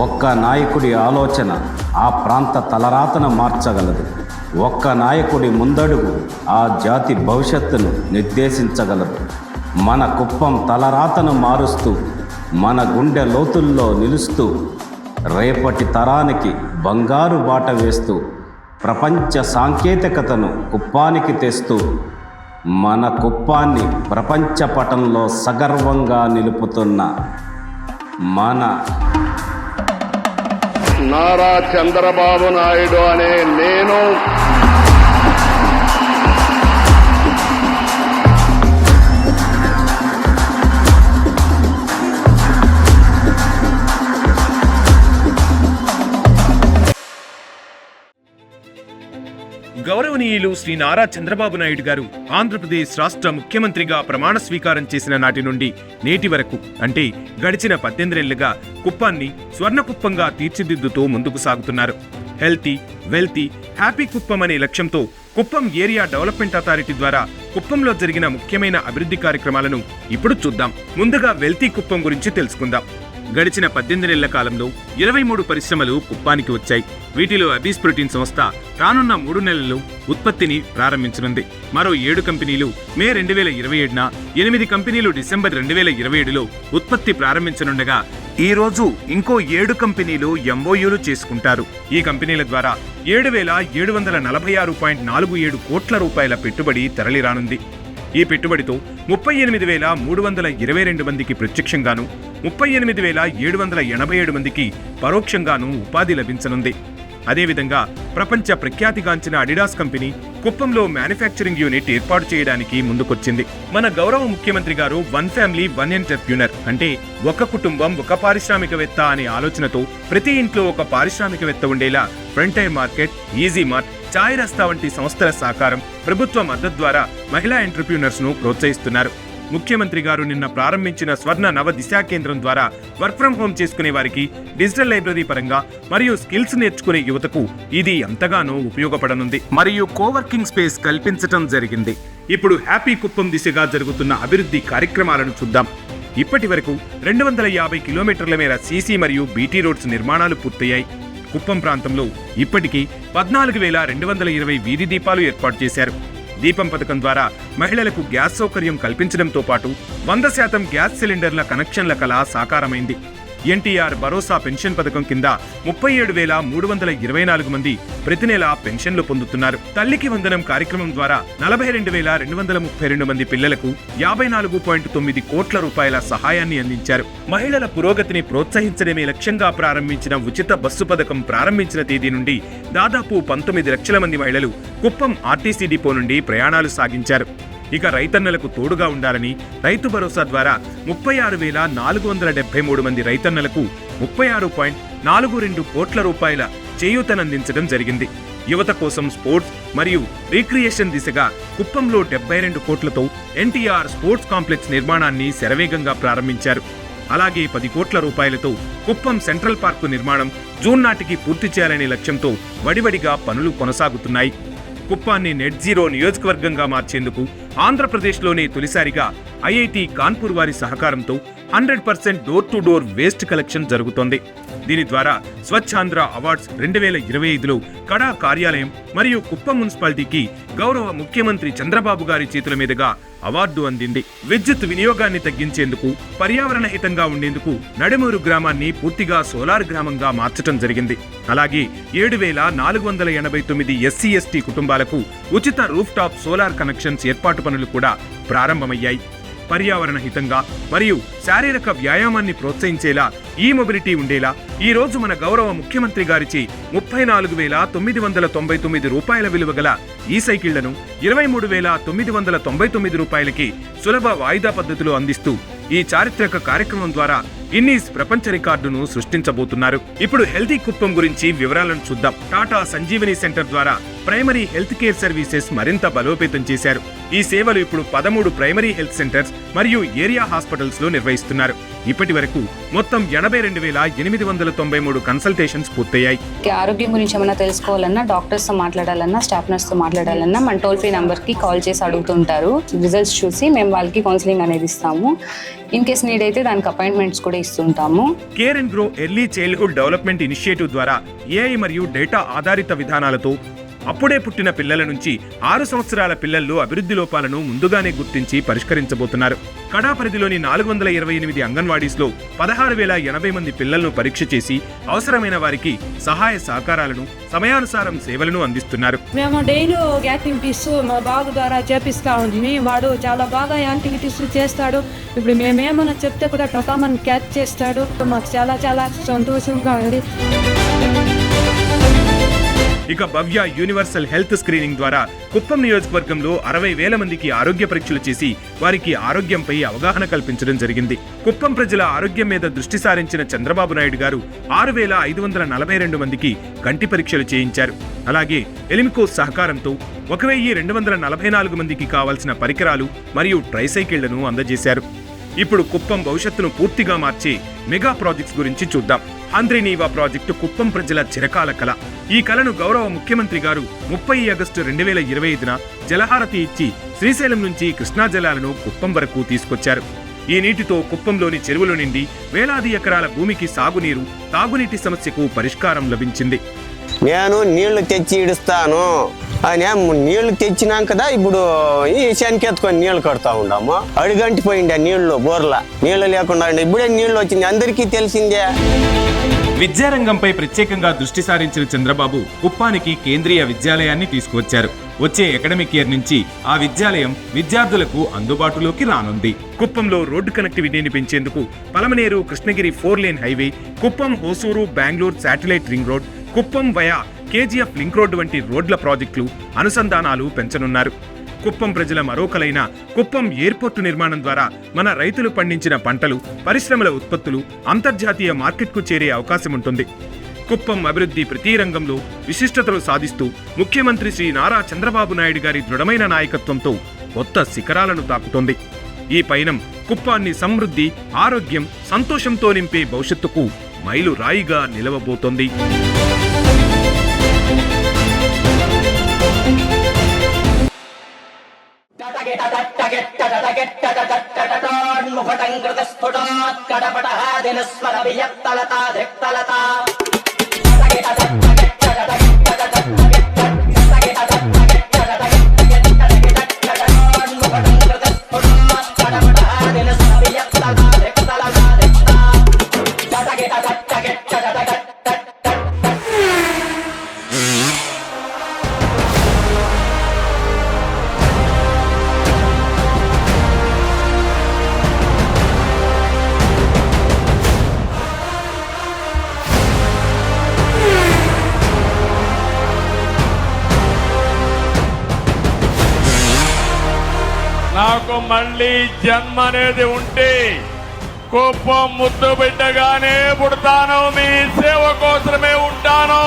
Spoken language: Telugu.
ఒక్క నాయకుడి ఆలోచన ఆ ప్రాంత తలరాతను మార్చగలదు. ఒక్క నాయకుడి ముందడుగు ఆ జాతి భవిష్యత్తును నిర్దేశించగలదు. మన కుప్పం తలరాతను మారుస్తూ, మన గుండె లోతుల్లో నిలుస్తూ, రేపటి తరానికి బంగారు బాట వేస్తూ, ప్రపంచ సాంకేతికతను కుప్పానికి తెస్తూ, మన కుప్పాన్ని ప్రపంచ పటంలో సగర్వంగా నిలుపుతున్న మన నారా చంద్రబాబు నాయుడు అనే నేను గౌరవనీయులు శ్రీ నారా చంద్రబాబు నాయుడు గారు ఆంధ్రప్రదేశ్ రాష్ట్ర ముఖ్యమంత్రిగా ప్రమాణ స్వీకారం చేసిన నాటి నుండి నేటి వరకు అంటే గడిచిన 18 ఏళ్లుగా కుప్పాన్ని స్వర్ణకుప్పంగా తీర్చిదిద్దుతూ ముందుకు సాగుతున్నారు. హెల్తీ, వెల్తీ, హ్యాపీ కుప్పం అనే లక్ష్యంతో కుప్పం ఏరియా డెవలప్మెంట్ అథారిటీ ద్వారా కుప్పంలో జరిగిన ముఖ్యమైన అభివృద్ధి కార్యక్రమాలను ఇప్పుడు చూద్దాం. ముందుగా వెల్తీ కుప్పం గురించి తెలుసుకుందాం. గడిచిన 18 ఏళ్ల కాలంలో 23 పరిశ్రమలు కుప్పానికి వచ్చాయి. వీటిలో అబీస్ ప్రోటీన్ సంస్థ రానున్న 3 నెలల్లో ఉత్పత్తిని ప్రారంభించనుంది. మరో 7 కంపెనీలు మే 2027న, 8 కంపెనీలు డిసెంబర్ 2027లో ఉత్పత్తి ప్రారంభించనుండగా ఈ రోజు ఇంకో 7 కంపెనీలు ఎంఓయూలు చేసుకుంటారు. ఈ కంపెనీల ద్వారా 7,746.47 కోట్ల రూపాయల పెట్టుబడి తరలిరానుంది. ఈ పెట్టుబడితో 38,322 మందికి ప్రత్యక్షంగాను, 38,787 మందికి పరోక్షంగాను ఉపాధి లభించనుంది. అదేవిధంగా ప్రపంచ ప్రఖ్యాతిగాంచిన అడిడాస్ కంపెనీ కుప్పంలో మ్యానుఫ్యాక్చరింగ్ యూనిట్ ఏర్పాటు చేయడానికి ముందుకొచ్చింది. మన గౌరవ ముఖ్యమంత్రి గారు 1 ఫ్యామిలీ 1 ఎంటర్‌ప్రెన్యూర్ అంటే ఒక కుటుంబం ఒక పారిశ్రామికవేత్త అనే ఆలోచనతో ప్రతి ఇంట్లో ఒక పారిశ్రామికవేత్త ఉండేలా ఫ్రంటైర్ మార్కెట్, ఈజీ మార్ట్, చాయ్ రస్తా వంటి సంస్థల సహకారం, ప్రభుత్వ మద్దతు ద్వారా మహిళా ఎంటర్‌ప్రెన్యూర్స్ ను ప్రోత్సహిస్తున్నారు. ముఖ్యమంత్రి గారు నిన్న ప్రారంభించిన స్వర్ణ నవ దిశా కేంద్రం ద్వారా వర్క్ ఫ్రం హోం చేసుకునే వారికి, డిజిటల్ లైబ్రరీ పరంగా మరియు స్కిల్స్ నేర్చుకునే యువతకు ఇది ఎంతగానో ఉపయోగపడనుంది. మరియు కోవర్కింగ్ స్పేస్ కల్పించటం జరిగింది. ఇప్పుడు హ్యాపీ కుప్పం దిశగా జరుగుతున్న అభివృద్ధి కార్యక్రమాలను చూద్దాం. ఇప్పటి వరకు 250 కిలోమీటర్ల మేర సీసీ మరియు బీటీ రోడ్స్ నిర్మాణాలు పూర్తయ్యాయి. కుప్పం ప్రాంతంలో ఇప్పటికీ 14,220 వీధి దీపాలు ఏర్పాటు చేశారు. దీపం పథకం ద్వారా మహిళలకు గ్యాస్ సౌకర్యం కల్పించడంతో పాటు 100% గ్యాస్ సిలిండర్ల కనెక్షన్ల కళ సాకారమైంది. ఎన్టీఆర్ భరోసా పెన్షన్ పథకం కింద 37,324 మంది ప్రతి నెల పెన్షన్లు పొందుతున్నారు. తల్లికి వందనం కార్యక్రమం ద్వారా 42,232 మంది పిల్లలకు 54.9 కోట్ల రూపాయల సహాయాన్ని అందించారు. మహిళల పురోగతిని ప్రోత్సహించడమే లక్ష్యంగా ప్రారంభించిన ఉచిత బస్సు పథకం ప్రారంభించిన తేదీ నుండి దాదాపు 19 లక్షల మంది మహిళలు కుప్పం ఆర్టీసీ డిపో నుండి ప్రయాణాలు సాగించారు. ఇక రైతన్నలకు తోడుగా ఉండాలని రైతు భరోసా ద్వారా 36,473 మంది రైతన్నలకు 36.42 కోట్ల రూపాయల చేయూతనందించడం జరిగింది. యువత కోసం స్పోర్ట్స్ మరియు రీక్రియేషన్ దిశగా కుప్పంలో 72 కోట్లతో ఎన్టీఆర్ స్పోర్ట్స్ కాంప్లెక్స్ నిర్మాణాన్ని శరవేగంగా ప్రారంభించారు. అలాగే 10 కోట్ల రూపాయలతో కుప్పం సెంట్రల్ పార్కు నిర్మాణం జూన్ నాటికి పూర్తి చేయాలనే లక్ష్యంతో వడివడిగా పనులు కొనసాగుతున్నాయి. కుప్పాన్ని నెట్ జీరో నియోజకవర్గంగా మార్చేందుకు ఆంధ్రప్రదేశ్లోనే తొలిసారిగా ఐఐటి కాన్పూర్ వారి సహకారంతో 100% door to door waste collection జరుగుతోంది. దీని ద్వారా స్వచ్ఛాంధ్ర అవార్డ్స్ 2025లో కడా కార్యాలయం మరియు కుప్పం మున్సిపాలిటీకి గౌరవ ముఖ్యమంత్రి చంద్రబాబు గారి చేతుల మీదుగా అవార్డు అందింది. విద్యుత్ వినియోగాన్ని తగ్గించేందుకు, పర్యావరణ హితంగా ఉండేందుకు నడుమూరు గ్రామాన్ని పూర్తిగా సోలార్ గ్రామంగా మార్చడం జరిగింది. అలాగే 7,489 ఎస్సీ ఎస్టీ కుటుంబాలకు ఉచిత రూఫ్ టాప్ సోలార్ కనెక్షన్స్ ఏర్పాటు పనులు కూడా ప్రారంభమయ్యాయి. పర్యావరణ హితంగా మరియు శారీరక వ్యాయామాన్ని ప్రోత్సహించేలా ఈ మొబిలిటీ ఉండేలా ఈ రోజు మన గౌరవ ముఖ్యమంత్రి గారిచే 34,999 రూపాయల విలువ గల ఈ సైకిళ్లను 23,999 రూపాయలకి సులభ వాయిదా పద్ధతిలో అందిస్తూ ఈ చారిత్రక కార్యక్రమం ద్వారా గిన్నీస్ ప్రపంచ రికార్డును సృష్టించబోతున్నారు. ఇప్పుడు హెల్తీ కుప్పం గురించి వివరాలను చూద్దాం. టాటా సంజీవని సెంటర్ ద్వారా ప్రైమరీ హెల్త్ కేర్ సర్వీసెస్ మరింత బలోపేతం చేశారు. ఈ సేవలు ఇప్పుడు 13 ప్రైమరీ హెల్త్ సెంటర్స్ మరియు ఏరియా హాస్పిటల్స్ లో నిర్వహిస్తున్నారు. ఇప్పటి వరకు మొత్తం 82,893 కన్సల్టేషన్స్ పూర్తయ్యాయి. ఆరోగ్యం గురించి ఏమైనా తెలుసుకోవాలన్నా, డాక్టర్స్తో మాట్లాడాలన్నా, స్టాఫ్ నర్స్తో మాట్లాడాలన్నా మన టోల్ ఫ్రీ నెంబర్కి కాల్ చేసి అడుగుతుంటారు. రిజల్ట్స్ చూసి మేము వాళ్ళకి కౌన్సిలింగ్ అనేది ఇస్తాము. ఇన్ కేస్ నీడ్ అయితే దానికి అపాయింట్మెంట్స్ కూడా ఇస్తుంటాము. Care and grow early childhood development initiative ద్వారా ఏఐ మరియు డేటా ఆధారిత విధానాలతో అప్పుడే పుట్టిన పిల్లల నుంచి 6 సంవత్సరాల పిల్లల్లో అభివృద్ధి లోపాలను ముందుగానే గుర్తించి పరిష్కరించబోతున్నారు. కడా పరిధిలోని 428 అంగన్వాడీస్లో 16,080 మంది పిల్లలను పరీక్ష చేసి అవసరమైన వారికి సహాయ సహకారాలను, సమయానుసారం సేవలను అందిస్తున్నారు. మేము డైలీ యాక్టివిటీస్ మా బాబు ద్వారా చేపిస్తా ఉంది. వాడు చాలా బాగా యాక్టివిటీస్ చేస్తాడు. ఇప్పుడు మేమేమన్నా చెప్తే కూడా టొకామని క్యాచ్ చేస్తాడు. మాకు చాలా చాలా సంతోషంగా ఉంది. ఇక భవ్య యూనివర్సల్ హెల్త్ స్క్రీనింగ్ ద్వారా కుప్పం నియోజకవర్గంలో 60,000 మందికి ఆరోగ్య పరీక్షలు చేసి వారికి ఆరోగ్యంపై అవగాహన కల్పించడం జరిగింది. కుప్పం ప్రజల ఆరోగ్యం మీద దృష్టి సారించిన చంద్రబాబు నాయుడు గారు 6,542 మందికి కంటి పరీక్షలు చేయించారు. అలాగే ఎలిమికోస్ సహకారంతో 1,244 మందికి కావాల్సిన పరికరాలు మరియు ట్రైసైకిళ్లను అందజేశారు. ఇప్పుడు కుప్పం భవిష్యత్తును పూర్తిగా మార్చే మెగా ప్రాజెక్ట్స్ గురించి చూద్దాం. హంద్రీనీవా ప్రాజెక్టు కుప్పం ప్రజల చిరకాల కళ. ఈ కళను గౌరవ ముఖ్యమంత్రి గారు 30 ఆగస్టు 2025న జలహారతి ఇచ్చి శ్రీశైలం నుంచి కృష్ణా జలాలను కుప్పం వరకు తీసుకొచ్చారు. ఈ నీటితో కుప్పంలోని చెరువుల నిండి వేలాది ఎకరాల భూమికి సాగునీరు, తాగునీటి సమస్యకు పరిష్కారం లభించింది. నేను నీళ్లు తెచ్చి ఇడుస్తాను అని నీళ్లు తెచ్చినాక కదా ఇప్పుడు ఈ శనికెత్తుకొని నీళ్లు కడతా ఉన్నాము. అడుగంటిపోయింది ఆ నీళ్లు బోర్ల నీళ్లు లేకుండా ఇప్పుడే నీళ్లు వచ్చింది, అందరికీ తెలిసిందే. విద్యారంగంపై ప్రత్యేకంగా దృష్టి సారించిన చంద్రబాబు కుప్పానికి కేంద్రీయ విద్యాలయాన్ని తీసుకువచ్చారు. వచ్చే అకాడమిక్ ఇయర్ నుంచి ఆ విద్యాలయం విద్యార్థులకు అందుబాటులోకి రానుంది. కుప్పంలో రోడ్డు కనెక్టివిటీని పెంచేందుకు Palamaner Krishnagiri 4 lane highway, Kuppam Hosur Bengaluru satellite ring road, Kuppam via KGF link road వంటి రోడ్ల ప్రాజెక్టులు, అనుసంధానాలు పెంచనున్నారు. కుప్పం ప్రజల మరోకలైన కుప్పం ఎయిర్పోర్టు నిర్మాణం ద్వారా మన రైతులు పండించిన పంటలు, పరిశ్రమల ఉత్పత్తులు అంతర్జాతీయ మార్కెట్కు చేరే అవకాశం ఉంటుంది. కుప్పం అభివృద్ధి ప్రతి రంగంలో విశిష్టతలు సాధిస్తూ ముఖ్యమంత్రి శ్రీ నారా చంద్రబాబు నాయుడు గారి దృఢమైన నాయకత్వంతో కొత్త శిఖరాలను తాకుతోంది. ఈ పయనం కుప్పాన్ని సమృద్ధి, ఆరోగ్యం, సంతోషంతో నింపే భవిష్యత్తుకు మైలు రాయిగా నిలవబోతోంది. నాకు మళ్ళీ జన్మ అనేది ఉంటే కుప్పం ముద్దు బిడ్డగానే పుడతాను, మీ సేవ కోసమే ఉంటాను.